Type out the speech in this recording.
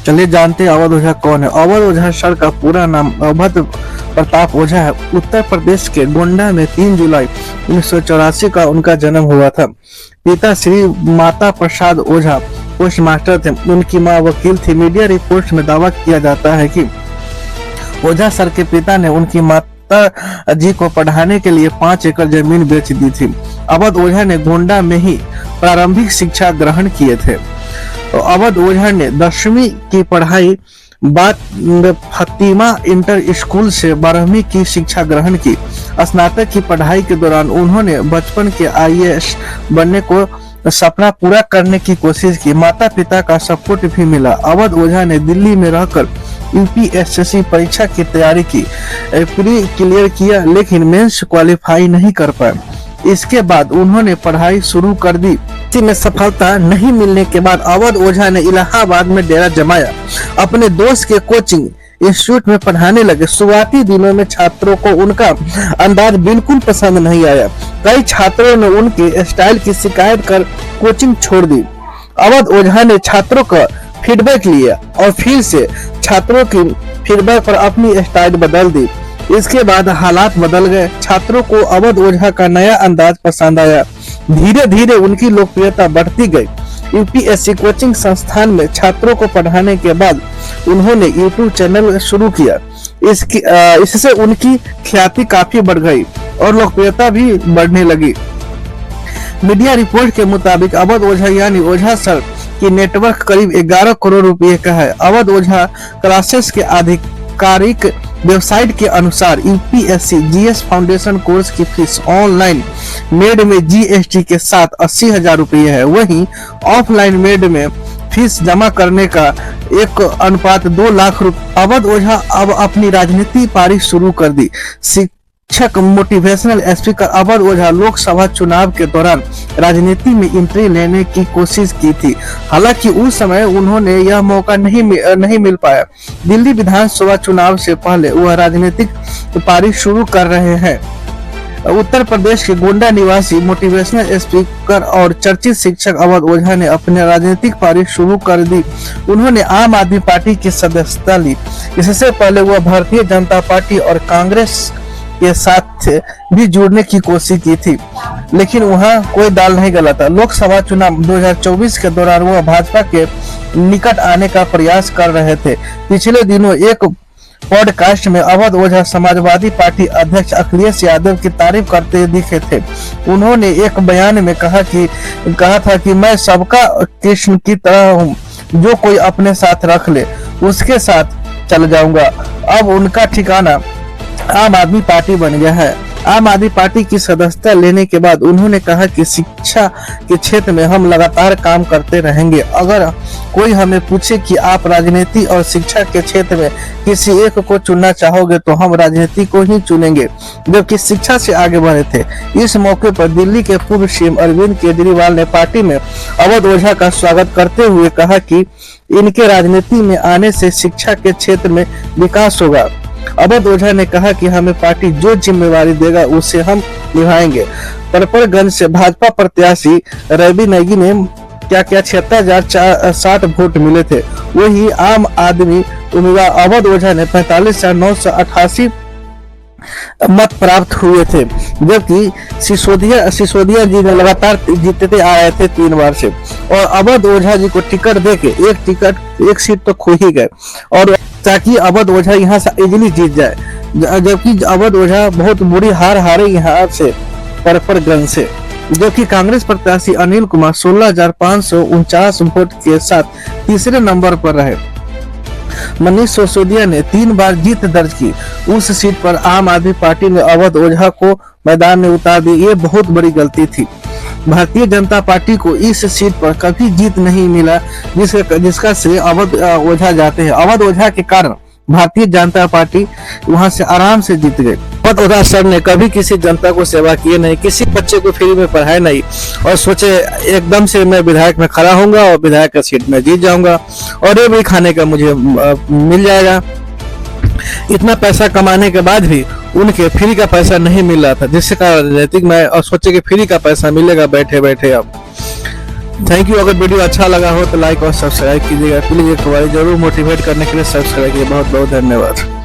चलिए जानते हैं अवध ओझा कौन है। अवध ओझा सर का पूरा नाम अवध प्रताप ओझा है। उत्तर प्रदेश के गोंडा में 3 जुलाई 1984 का उनका जन्म हुआ था। पिता श्री माता प्रसाद ओझा पोस्ट मास्टर थे। उनकी मां वकील थी। मीडिया रिपोर्ट्स में दावा किया जाता है कि ओझा सर के पिता ने उनकी माता जी को पढ़ाने के लिए 5 एकड़ जमीन बेच दी थी। अवध ओझा ने गोंडा में ही प्रारंभिक शिक्षा ग्रहण किए थे। तो अवध ओझा ने 10वीं की पढ़ाई बाद फतिमा इंटर स्कूल से 12वीं की शिक्षा ग्रहण की। स्नातक की पढ़ाई के दौरान उन्होंने बचपन के IAS बनने को सपना पूरा करने की कोशिश की। माता पिता का सपोर्ट भी मिला। अवध ओझा ने दिल्ली में रहकर UPSC परीक्षा की तैयारी की, प्री क्लियर किया, लेकिन मेंस क्वालिफाई नहीं कर पाए। इसके बाद उन्होंने पढ़ाई शुरू कर दी। इसी में सफलता नहीं मिलने के बाद अवध ओझा ने इलाहाबाद में डेरा जमाया। अपने दोस्त के कोचिंग इंस्टीट्यूट में पढ़ाने लगे। शुरुआती दिनों में छात्रों को उनका अंदाज बिल्कुल पसंद नहीं आया। कई छात्रों ने उनके स्टाइल की शिकायत कर कोचिंग छोड़ दी। अवध ओझा ने छात्रों का फीडबैक लिया और फिर से छात्रों की फीडबैक पर अपनी स्टाइल बदल दी। इसके बाद हालात बदल गए। छात्रों को अवध ओझा का नया अंदाज पसंद आया। धीरे धीरे उनकी लोकप्रियता बढ़ती गई। UPSC कोचिंग संस्थान में छात्रों को पढ़ाने के बाद उन्होंने YouTube चैनल शुरू किया। इससे उनकी ख्याति काफी बढ़ गई और लोकप्रियता भी बढ़ने लगी। मीडिया रिपोर्ट के मुताबिक अवध ओझा यानी ओझा सर की नेटवर्क करीब 11 करोड़ रुपए का है। अवध ओझा क्लासेस के आधिकारिक वेबसाइट के अनुसार UPSC GS फाउंडेशन कोर्स की फीस ऑनलाइन मेड में GST के साथ 80,000 रुपये है। वहीं ऑफलाइन मेड में फीस जमा करने का 1:2 लाख रुपए। अवध ओझा अब अपनी राजनीति पारी शुरू कर दी। शिक्षक मोटिवेशनल स्पीकर अवध ओझा लोकसभा चुनाव के दौरान राजनीति में एंट्री लेने की कोशिश की थी। हालांकि उस समय उन्होंने यह मौका नहीं मिल पाया। दिल्ली विधानसभा चुनाव से पहले वह राजनीतिक पारी शुरू कर रहे हैं। उत्तर प्रदेश के गोंडा निवासी मोटिवेशनल स्पीकर और चर्चित शिक्षक अवध ओझा ने अपनी राजनीतिक पारी शुरू कर दी। उन्होंने आम आदमी पार्टी की सदस्यता ली। इससे पहले वह भारतीय जनता पार्टी और कांग्रेस के साथ भी जुड़ने की कोशिश की थी, लेकिन वहां कोई दाल नहीं गला था। लोकसभा चुनाव 2024 के दौरान वह भाजपा के निकट आने का प्रयास कर रहे थे। पिछले दिनों एक पॉडकास्ट में अवध ओझा समाजवादी पार्टी अध्यक्ष अखिलेश यादव की तारीफ करते दिखे थे। उन्होंने एक बयान में कहा था कि मैं सबका कृष्ण की तरह हूँ, जो कोई अपने साथ रख ले उसके साथ चल जाऊंगा। अब उनका ठिकाना आम आदमी पार्टी बन गया है। आम आदमी पार्टी की सदस्यता लेने के बाद उन्होंने कहा कि शिक्षा के क्षेत्र में हम लगातार काम करते रहेंगे। अगर कोई हमें पूछे कि आप राजनीति और शिक्षा के क्षेत्र में किसी एक को चुनना चाहोगे तो हम राजनीति को ही चुनेंगे, जबकि शिक्षा से आगे बढ़े थे। इस मौके पर दिल्ली के पूर्व CM अरविंद केजरीवाल ने पार्टी में अवध ओझा का स्वागत करते हुए कहा कि इनके राजनीति में आने से शिक्षा के क्षेत्र में विकास होगा। अवध ओझा ने कहा कि हमें पार्टी जो जिम्मेवारी देगा उसे हम निभाएंगे। परपरगंज से भाजपा प्रत्याशी रवि नेगी ने क्या 76,060 वोट मिले थे। वही आम आदमी उम्मीदवार अवध ओझा ने 45,988 मत प्राप्त हुए थे, जबकि सिसोदिया जी ने लगातार जीतते आ रहे थे 3 बार से, और अवध ओझा जी को टिकट देके एक सीट तो खो ही गए, और ताकि अवध ओझा यहाँ से इजीली जीत जाए, जबकि अवध ओझा बहुत बुरी हार हारे यहाँ से परपरगंज से। जबकि कांग्रेस प्रत्याशी अनिल कुमार 16,549 वोट के साथ तीसरे नंबर पर रहे। मनीष सिसोदिया ने 3 बार जीत दर्ज की। उस सीट पर आम आदमी पार्टी ने अवध ओझा को मैदान में उतार दिया। ये बहुत बड़ी गलती थी। भारतीय जनता पार्टी को इस सीट पर कभी जीत नहीं मिला, जिसका श्रेय अवध ओझा जाते हैं। अवध ओझा के कारण भारतीय जनता पार्टी वहां से आराम से जीत गई। अवध ओझा सर ने कभी किसी जनता को सेवा किए नहीं, किसी बच्चे को फ्री में पढ़ाए नहीं, और सोचे एकदम से मैं विधायक में खड़ा होऊंगा और विधायक का सीट में जीत जाऊंगा और ये भी खाने का मुझे मिल जाएगा। इतना पैसा कमाने के बाद भी उनके फ्री का पैसा नहीं मिल रहा था, जिससे कारण राजनीतिक में और सोचे कि फ्री का पैसा मिलेगा बैठे बैठे। अब थैंक यू। अगर वीडियो अच्छा लगा हो तो लाइक और सब्सक्राइब कीजिएगा प्लीज। एक बार जरूर मोटिवेट करने के लिए सब्सक्राइब कीजिए। बहुत बहुत धन्यवाद।